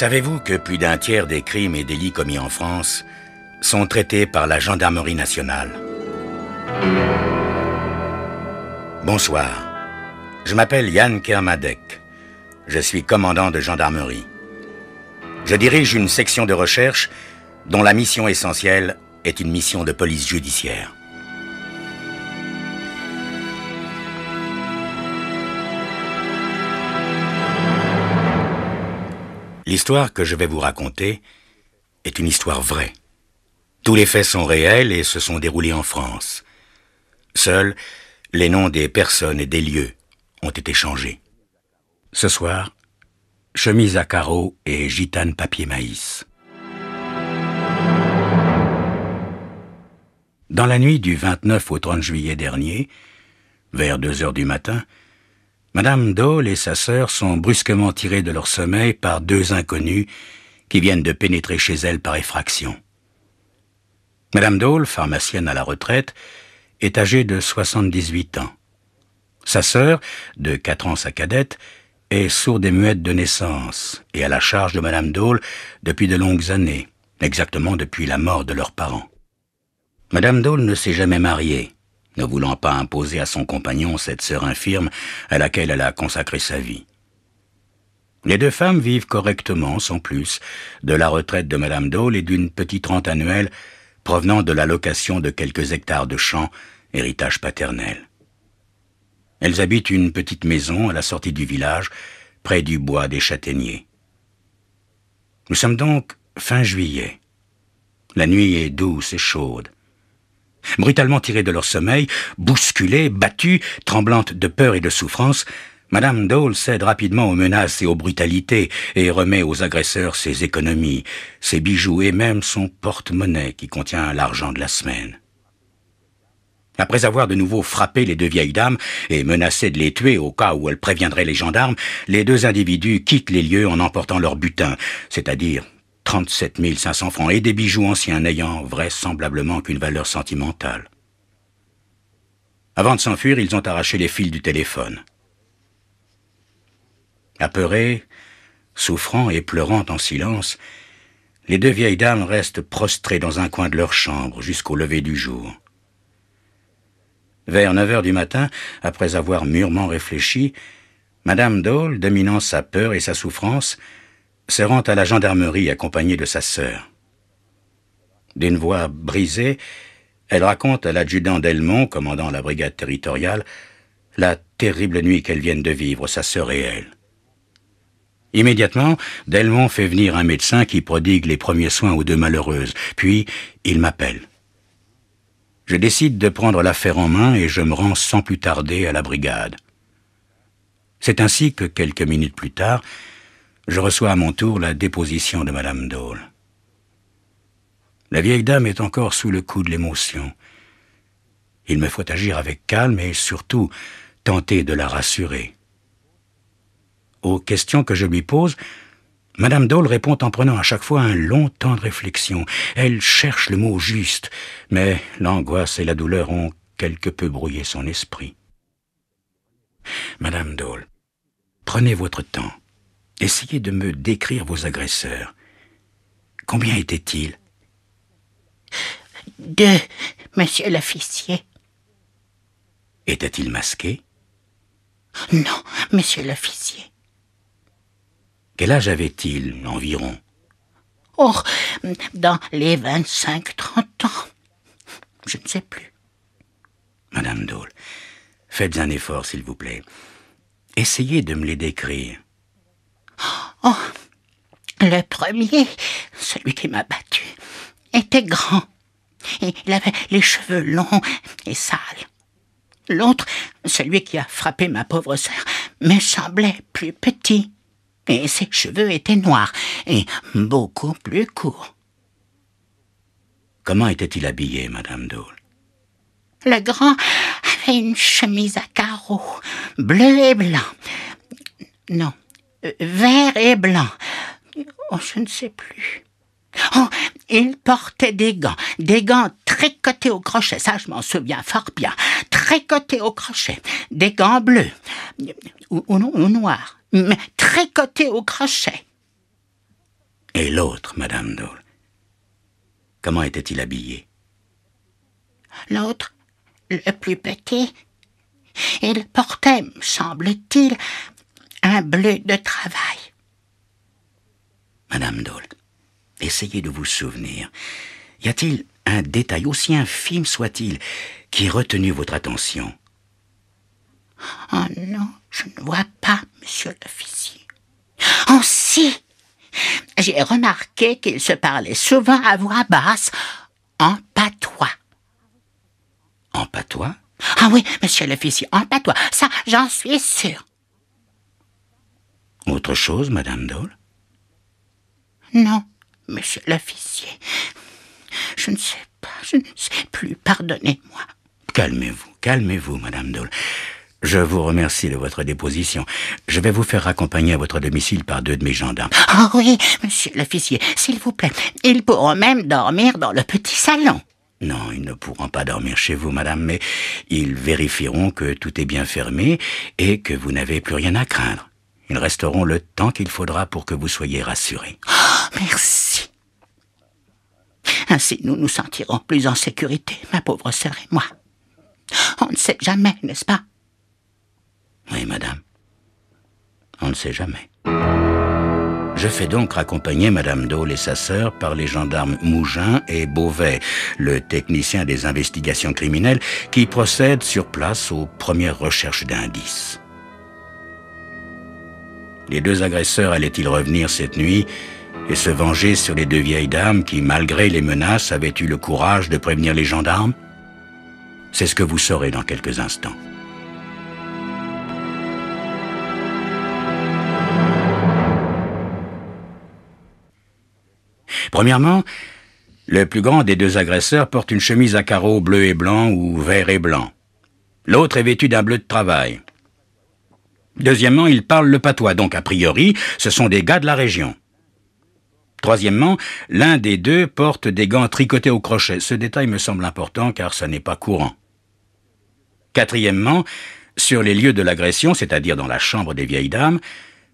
Savez-vous que plus d'un tiers des crimes et délits commis en France sont traités par la gendarmerie nationale? Bonsoir, je m'appelle Yann Kermadec. Je suis commandant de gendarmerie. Je dirige une section de recherche dont la mission essentielle est une mission de police judiciaire. L'histoire que je vais vous raconter est une histoire vraie. Tous les faits sont réels et se sont déroulés en France. Seuls les noms des personnes et des lieux ont été changés. Ce soir, chemise à carreaux et gitane papier maïs. Dans la nuit du 29 au 30 juillet dernier, vers 2 heures du matin, Madame Dole et sa sœur sont brusquement tirées de leur sommeil par 2 inconnus qui viennent de pénétrer chez elles par effraction. Madame Dole, pharmacienne à la retraite, est âgée de 78 ans. Sa sœur, de 4 ans sa cadette, est sourde et muette de naissance et à la charge de Madame Dole depuis de longues années, exactement depuis la mort de leurs parents. Madame Dole ne s'est jamais mariée, ne voulant pas imposer à son compagnon cette sœur infirme à laquelle elle a consacré sa vie. Les 2 femmes vivent correctement, sans plus, de la retraite de Madame Dole et d'une petite rente annuelle provenant de la location de quelques hectares de champs, héritage paternel. Elles habitent une petite maison à la sortie du village, près du bois des châtaigniers. Nous sommes donc fin juillet. La nuit est douce et chaude. Brutalement tirées de leur sommeil, bousculées, battues, tremblantes de peur et de souffrance, Madame Dole cède rapidement aux menaces et aux brutalités et remet aux agresseurs ses économies, ses bijoux et même son porte-monnaie qui contient l'argent de la semaine. Après avoir de nouveau frappé les 2 vieilles dames et menacé de les tuer au cas où elles préviendraient les gendarmes, les 2 individus quittent les lieux en emportant leur butin, c'est-à-dire 37 500 francs et des bijoux anciens n'ayant vraisemblablement qu'une valeur sentimentale. Avant de s'enfuir, ils ont arraché les fils du téléphone. Apeurées, souffrant et pleurant en silence, les 2 vieilles dames restent prostrées dans un coin de leur chambre jusqu'au lever du jour. Vers 9 heures du matin, après avoir mûrement réfléchi, Madame Dole, dominant sa peur et sa souffrance, se rend à la gendarmerie accompagnée de sa sœur. D'une voix brisée, elle raconte à l'adjudant Delmont, commandant la brigade territoriale, la terrible nuit qu'elles viennent de vivre, sa sœur et elle. Immédiatement, Delmont fait venir un médecin qui prodigue les premiers soins aux 2 malheureuses, puis il m'appelle. Je décide de prendre l'affaire en main et je me rends sans plus tarder à la brigade. C'est ainsi que, quelques minutes plus tard, je reçois à mon tour la déposition de Madame Dole. La vieille dame est encore sous le coup de l'émotion. Il me faut agir avec calme et surtout tenter de la rassurer. Aux questions que je lui pose, Madame Dole répond en prenant à chaque fois un long temps de réflexion. Elle cherche le mot juste, mais l'angoisse et la douleur ont quelque peu brouillé son esprit. Madame Dole, prenez votre temps. Essayez de me décrire vos agresseurs. Combien étaient-ils? 2, monsieur l'officier. Étaient-ils masqués? Non, monsieur l'officier. Quel âge avaient-ils, environ? Oh, dans les 25-30 ans. Je ne sais plus. Madame Dole, faites un effort, s'il vous plaît. Essayez de me les décrire. Oh, le premier, celui qui m'a battu, était grand. Et il avait les cheveux longs et sales. L'autre, celui qui a frappé ma pauvre sœur, me semblait plus petit. Et ses cheveux étaient noirs et beaucoup plus courts. Comment était-il habillé, Madame Dole? Le grand avait une chemise à carreaux, bleu et blanc. Non, vert et blanc. Oh, je ne sais plus. Oh, il portait des gants tricotés au crochet, ça je m'en souviens fort bien, tricotés au crochet, des gants bleus ou noirs, mais tricotés au crochet. Et l'autre, Madame Dole, comment était-il habillé? L'autre, le plus petit, il portait, me semble-t-il, un bleu de travail. Madame Dole, essayez de vous souvenir. Y a-t-il un détail, aussi infime soit-il, qui ait retenu votre attention? Oh non, je ne vois pas, monsieur l'officier. Oh si! J'ai remarqué qu'il se parlait souvent à voix basse, en patois. En patois? Ah oui, monsieur l'officier, en patois, ça, j'en suis sûr. Autre chose, Madame Dole? Non, monsieur l'officier. Je ne sais pas, je ne sais plus, pardonnez-moi. Calmez-vous, Madame Dole. Je vous remercie de votre déposition. Je vais vous faire accompagner à votre domicile par 2 de mes gendarmes. Ah oui, monsieur l'officier, s'il vous plaît. Ils pourront même dormir dans le petit salon. Non, ils ne pourront pas dormir chez vous, madame, mais ils vérifieront que tout est bien fermé et que vous n'avez plus rien à craindre. Ils resteront le temps qu'il faudra pour que vous soyez rassurés. Oh, merci. Ainsi, nous nous sentirons plus en sécurité, ma pauvre sœur et moi. On ne sait jamais, n'est-ce pas? Oui, madame. On ne sait jamais. Je fais donc raccompagner Madame Dole et sa sœur par les gendarmes Mougin et Beauvais, le technicien des investigations criminelles, qui procède sur place aux premières recherches d'indices. Les 2 agresseurs allaient-ils revenir cette nuit et se venger sur les 2 vieilles dames qui, malgré les menaces, avaient eu le courage de prévenir les gendarmes? C'est ce que vous saurez dans quelques instants. Premièrement, le plus grand des 2 agresseurs porte une chemise à carreaux bleu et blanc ou vert et blanc. L'autre est vêtu d'un bleu de travail. Deuxièmement, il parle le patois, donc a priori, ce sont des gars de la région. Troisièmement, l'un des 2 porte des gants tricotés au crochet. Ce détail me semble important car ça n'est pas courant. Quatrièmement, sur les lieux de l'agression, c'est-à-dire dans la chambre des vieilles dames,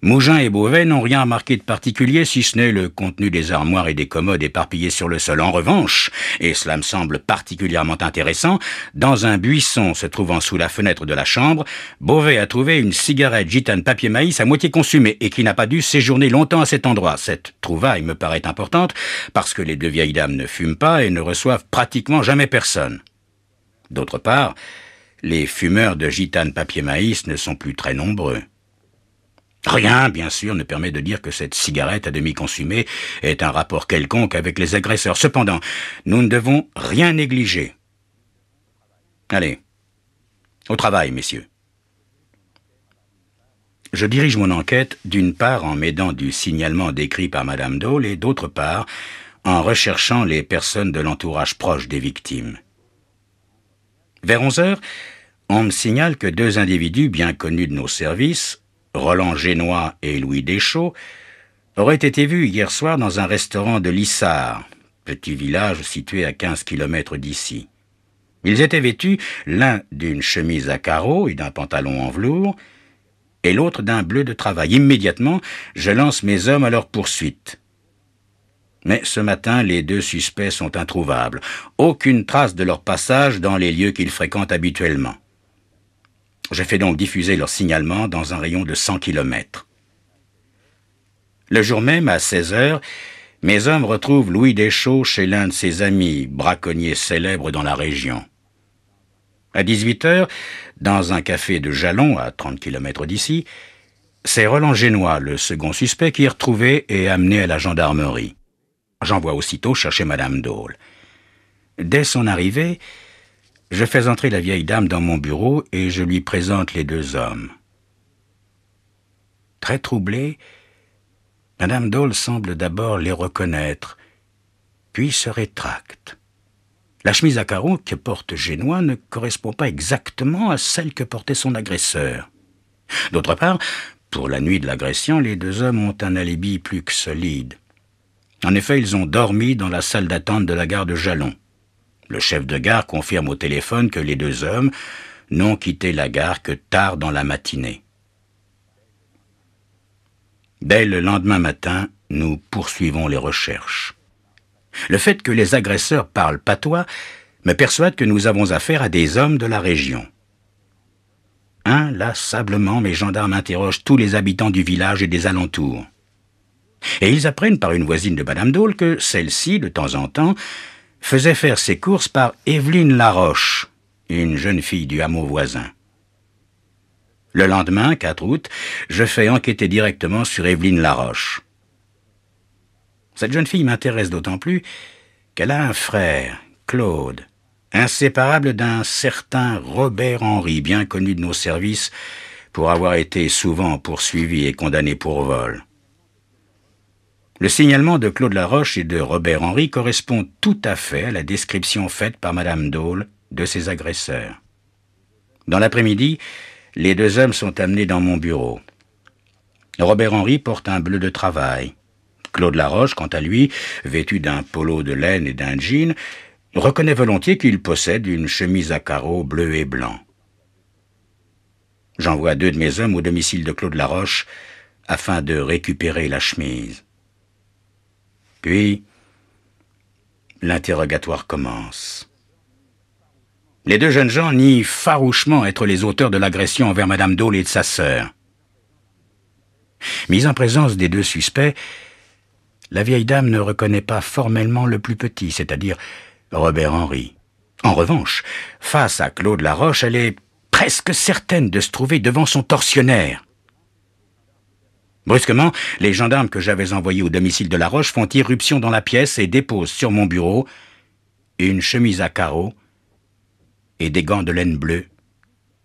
Mougin et Beauvais n'ont rien remarqué de particulier, si ce n'est le contenu des armoires et des commodes éparpillés sur le sol. En revanche, et cela me semble particulièrement intéressant, dans un buisson se trouvant sous la fenêtre de la chambre, Beauvais a trouvé une cigarette gitane papier maïs à moitié consumée et qui n'a pas dû séjourner longtemps à cet endroit. Cette trouvaille me paraît importante parce que les 2 vieilles dames ne fument pas et ne reçoivent pratiquement jamais personne. D'autre part, les fumeurs de gitane papier maïs ne sont plus très nombreux. Rien, bien sûr, ne permet de dire que cette cigarette à demi consumée ait un rapport quelconque avec les agresseurs. Cependant, nous ne devons rien négliger. Allez, au travail, messieurs. Je dirige mon enquête d'une part en m'aidant du signalement décrit par Madame Dole et d'autre part en recherchant les personnes de l'entourage proche des victimes. Vers 11 heures, on me signale que 2 individus bien connus de nos services, Roland Génois et Louis Deschaux, auraient été vus hier soir dans un restaurant de Lissard, petit village situé à 15 kilomètres d'ici. Ils étaient vêtus l'un d'une chemise à carreaux et d'un pantalon en velours, et l'autre d'un bleu de travail. Immédiatement, je lance mes hommes à leur poursuite. Mais ce matin, les 2 suspects sont introuvables. Aucune trace de leur passage dans les lieux qu'ils fréquentent habituellement. Je fais donc diffuser leur signalement dans un rayon de 100 kilomètres. Le jour même, à 16 heures, mes hommes retrouvent Louis Deschaux chez l'un de ses amis, braconnier célèbre dans la région. À 18 heures, dans un café de Jalon, à 30 kilomètres d'ici, c'est Roland Génois, le second suspect, qui est retrouvé et amené à la gendarmerie. J'envoie aussitôt chercher Madame Dole. Dès son arrivée, je fais entrer la vieille dame dans mon bureau et je lui présente les 2 hommes. Très troublée, Madame Dole semble d'abord les reconnaître, puis se rétracte. La chemise à carreaux que porte Génois ne correspond pas exactement à celle que portait son agresseur. D'autre part, pour la nuit de l'agression, les 2 hommes ont un alibi plus que solide. En effet, ils ont dormi dans la salle d'attente de la gare de Jalon. Le chef de gare confirme au téléphone que les 2 hommes n'ont quitté la gare que tard dans la matinée. Dès le lendemain matin, nous poursuivons les recherches. Le fait que les agresseurs parlent patois me persuade que nous avons affaire à des hommes de la région. Inlassablement, mes gendarmes interrogent tous les habitants du village et des alentours. Et ils apprennent par une voisine de Madame Dole que celle-ci, de temps en temps, faisait faire ses courses par Évelyne Laroche, une jeune fille du hameau voisin. Le lendemain, 4 août, je fais enquêter directement sur Évelyne Laroche. Cette jeune fille m'intéresse d'autant plus qu'elle a un frère, Claude, inséparable d'un certain Robert Henry, bien connu de nos services pour avoir été souvent poursuivi et condamné pour vol. Le signalement de Claude Laroche et de Robert Henry correspond tout à fait à la description faite par Madame Dole de ses agresseurs. Dans l'après-midi, les 2 hommes sont amenés dans mon bureau. Robert Henry porte un bleu de travail. Claude Laroche, quant à lui, vêtu d'un polo de laine et d'un jean, reconnaît volontiers qu'il possède une chemise à carreaux bleu et blanc. J'envoie 2 de mes hommes au domicile de Claude Laroche afin de récupérer la chemise. Puis, l'interrogatoire commence. Les 2 jeunes gens nient farouchement être les auteurs de l'agression envers Madame Dole et de sa sœur. Mise en présence des 2 suspects, la vieille dame ne reconnaît pas formellement le plus petit, c'est-à-dire Robert Henry. En revanche, face à Claude Laroche, elle est presque certaine de se trouver devant son tortionnaire. Brusquement, les gendarmes que j'avais envoyés au domicile de Laroche font irruption dans la pièce et déposent sur mon bureau une chemise à carreaux et des gants de laine bleue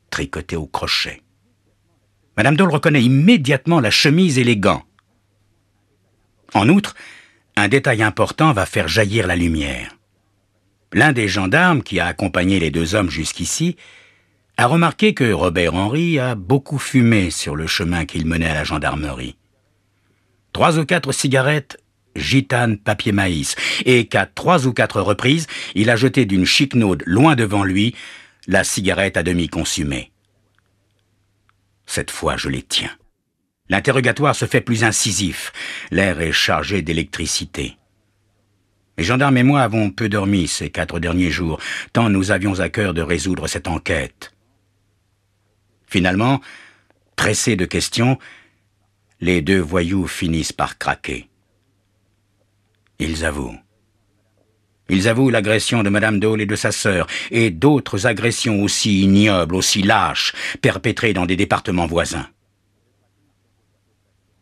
tricotés au crochet. Madame Dole reconnaît immédiatement la chemise et les gants. En outre, un détail important va faire jaillir la lumière. L'un des gendarmes qui a accompagné les 2 hommes jusqu'ici a remarqué que Robert Henry a beaucoup fumé sur le chemin qu'il menait à la gendarmerie. 3 ou 4 cigarettes gitane papier maïs, et qu'à 3 ou 4 reprises, il a jeté d'une chiquenaude loin devant lui la cigarette à demi consumée. Cette fois, je les tiens. L'interrogatoire se fait plus incisif. L'air est chargé d'électricité. Les gendarmes et moi avons peu dormi ces 4 derniers jours, tant nous avions à cœur de résoudre cette enquête. Finalement, pressés de questions, les 2 voyous finissent par craquer. Ils avouent. Ils avouent l'agression de Madame Dole et de sa sœur, et d'autres agressions aussi ignobles, aussi lâches, perpétrées dans des départements voisins.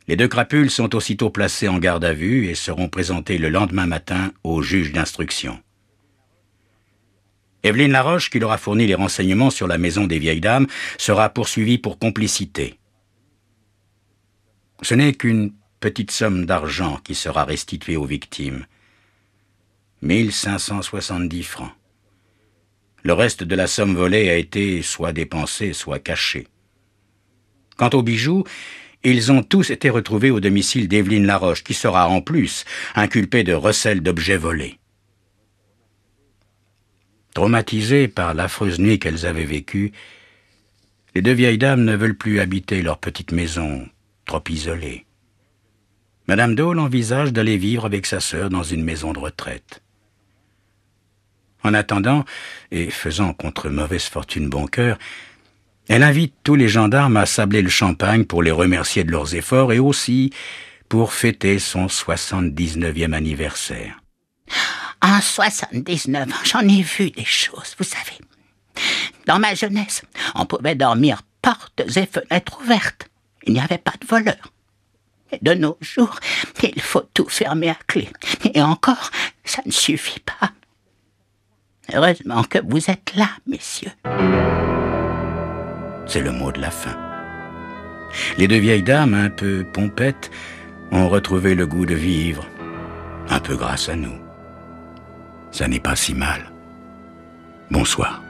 Les 2 crapules sont aussitôt placés en garde à vue et seront présentés le lendemain matin au juge d'instruction. Évelyne Laroche, qui leur a fourni les renseignements sur la maison des vieilles dames, sera poursuivie pour complicité. Ce n'est qu'une petite somme d'argent qui sera restituée aux victimes. 1570 francs. Le reste de la somme volée a été soit dépensé, soit caché. Quant aux bijoux, ils ont tous été retrouvés au domicile d'Évelyne Laroche, qui sera en plus inculpée de recel d'objets volés. Traumatisées par l'affreuse nuit qu'elles avaient vécue, les 2 vieilles dames ne veulent plus habiter leur petite maison, trop isolée. Madame Dole envisage d'aller vivre avec sa sœur dans une maison de retraite. En attendant, et faisant contre mauvaise fortune bon cœur, elle invite tous les gendarmes à sabler le champagne pour les remercier de leurs efforts et aussi pour fêter son 79e anniversaire. En 79 ans, j'en ai vu des choses, vous savez. Dans ma jeunesse, on pouvait dormir portes et fenêtres ouvertes. Il n'y avait pas de voleurs. Et de nos jours, il faut tout fermer à clé. Et encore, ça ne suffit pas. Heureusement que vous êtes là, messieurs. C'est le mot de la fin. Les 2 vieilles dames, un peu pompettes, ont retrouvé le goût de vivre, un peu grâce à nous. Ça n'est pas si mal. Bonsoir.